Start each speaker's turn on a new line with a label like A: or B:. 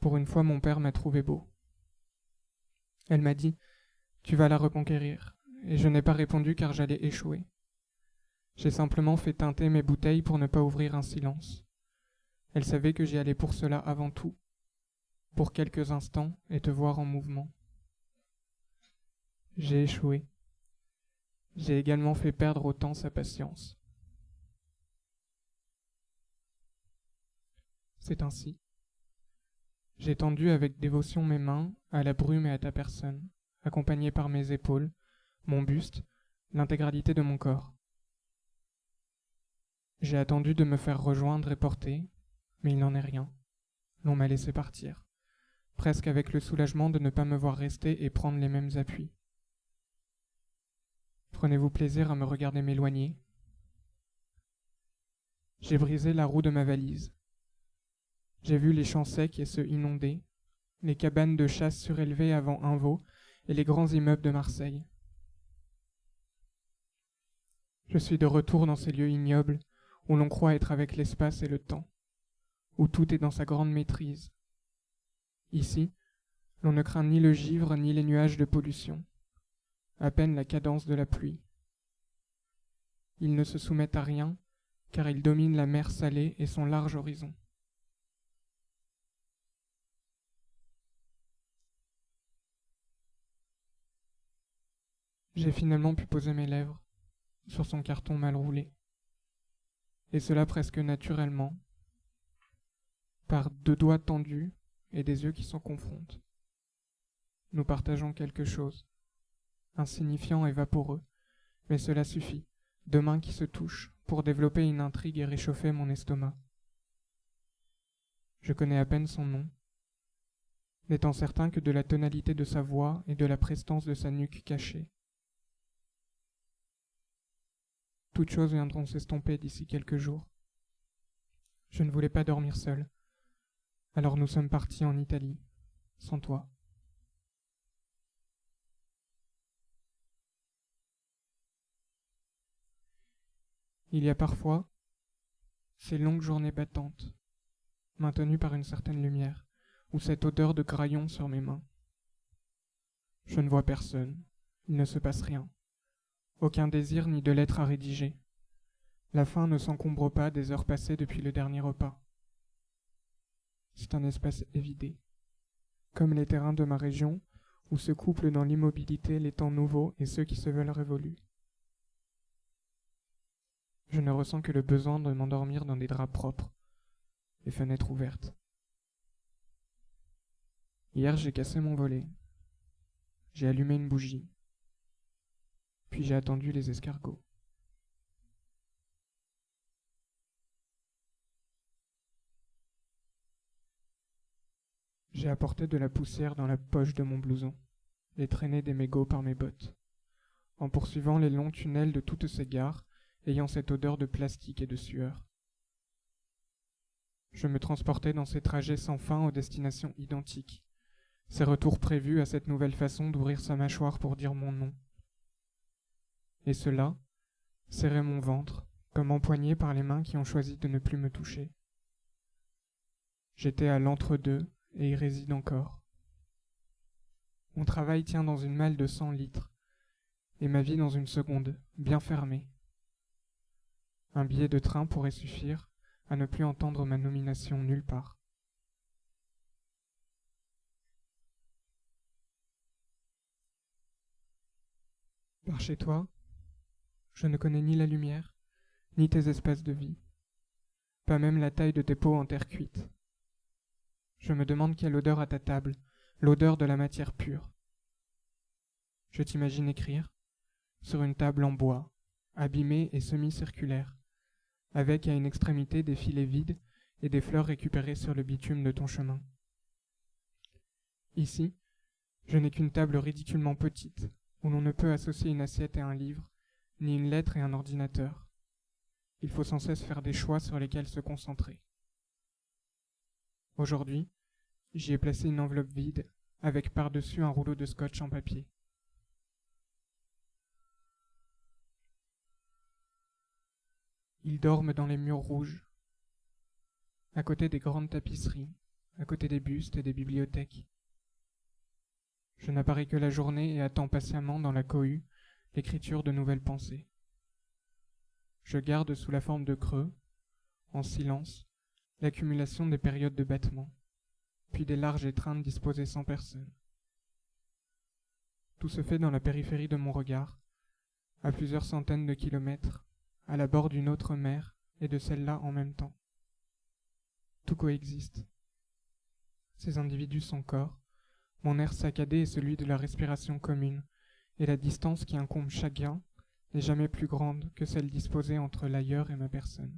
A: Pour une fois, mon père m'a trouvé beau. Elle m'a dit « Tu vas la reconquérir », et je n'ai pas répondu car j'allais échouer. J'ai simplement fait teinter mes bouteilles pour ne pas ouvrir un silence. Elle savait que j'y allais pour cela avant tout, pour quelques instants et te voir en mouvement. J'ai échoué. J'ai également fait perdre au temps sa patience. C'est ainsi. J'ai tendu avec dévotion mes mains à la brume et à ta personne, accompagné par mes épaules, mon buste, l'intégralité de mon corps. J'ai attendu de me faire rejoindre et porter, mais il n'en est rien. L'on m'a laissé partir, presque avec le soulagement de ne pas me voir rester et prendre les mêmes appuis. Prenez-vous plaisir à me regarder m'éloigner? J'ai brisé la roue de ma valise. J'ai vu les champs secs et ceux inondés, les cabanes de chasse surélevées avant Invaux et les grands immeubles de Marseille. Je suis de retour dans ces lieux ignobles où l'on croit être avec l'espace et le temps, où tout est dans sa grande maîtrise. Ici, l'on ne craint ni le givre ni les nuages de pollution, à peine la cadence de la pluie. Ils ne se soumettent à rien, car ils dominent la mer salée et son large horizon. J'ai finalement pu poser mes lèvres sur son carton mal roulé, et cela presque naturellement, par deux doigts tendus et des yeux qui se confrontent. Nous partageons quelque chose, insignifiant et vaporeux, mais cela suffit, deux mains qui se touchent, pour développer une intrigue et réchauffer mon estomac. Je connais à peine son nom, n'étant certain que de la tonalité de sa voix et de la prestance de sa nuque cachée. Toutes choses viendront s'estomper d'ici quelques jours. Je ne voulais pas dormir seul, alors nous sommes partis en Italie, sans toi. Il y a parfois ces longues journées battantes, maintenues par une certaine lumière, ou cette odeur de graillon sur mes mains. Je ne vois personne, il ne se passe rien, aucun désir ni de lettre à rédiger. La faim ne s'encombre pas des heures passées depuis le dernier repas. C'est un espace évidé, comme les terrains de ma région, où se couplent dans l'immobilité les temps nouveaux et ceux qui se veulent révolus. Je ne ressens que le besoin de m'endormir dans des draps propres, les fenêtres ouvertes. Hier, j'ai cassé mon volet. J'ai allumé une bougie. Puis j'ai attendu les escargots. J'ai apporté de la poussière dans la poche de mon blouson, les traînées des mégots par mes bottes, en poursuivant les longs tunnels de toutes ces gares, ayant cette odeur de plastique et de sueur. Je me transportais dans ces trajets sans fin aux destinations identiques, ces retours prévus à cette nouvelle façon d'ouvrir sa mâchoire pour dire mon nom. Et cela serrait mon ventre, comme empoigné par les mains qui ont choisi de ne plus me toucher. J'étais à l'entre-deux et y réside encore. Mon travail tient dans une malle de 100 litres, et ma vie dans une seconde, bien fermée. Un billet de train pourrait suffire à ne plus entendre ma nomination nulle part. Par chez toi, je ne connais ni la lumière, ni tes espaces de vie, pas même la taille de tes pots en terre cuite. Je me demande quelle odeur a ta table, l'odeur de la matière pure. Je t'imagine écrire, sur une table en bois, abîmée et semi-circulaire, avec à une extrémité des filets vides et des fleurs récupérées sur le bitume de ton chemin. Ici, je n'ai qu'une table ridiculement petite, où l'on ne peut associer une assiette et un livre, ni une lettre et un ordinateur. Il faut sans cesse faire des choix sur lesquels se concentrer. Aujourd'hui, j'y ai placé une enveloppe vide, avec par-dessus un rouleau de scotch en papier. Ils dorment dans les murs rouges, à côté des grandes tapisseries, à côté des bustes et des bibliothèques. Je n'apparais que la journée et attends patiemment dans la cohue l'écriture de nouvelles pensées. Je garde sous la forme de creux, en silence, l'accumulation des périodes de battement, puis des larges étreintes disposées sans personne. Tout se fait dans la périphérie de mon regard, à plusieurs centaines de kilomètres, à la bord d'une autre mer et de celle-là en même temps. Tout coexiste. Ces individus sont corps, mon air saccadé est celui de la respiration commune, et la distance qui incombe chacun n'est jamais plus grande que celle disposée entre l'ailleurs et ma personne.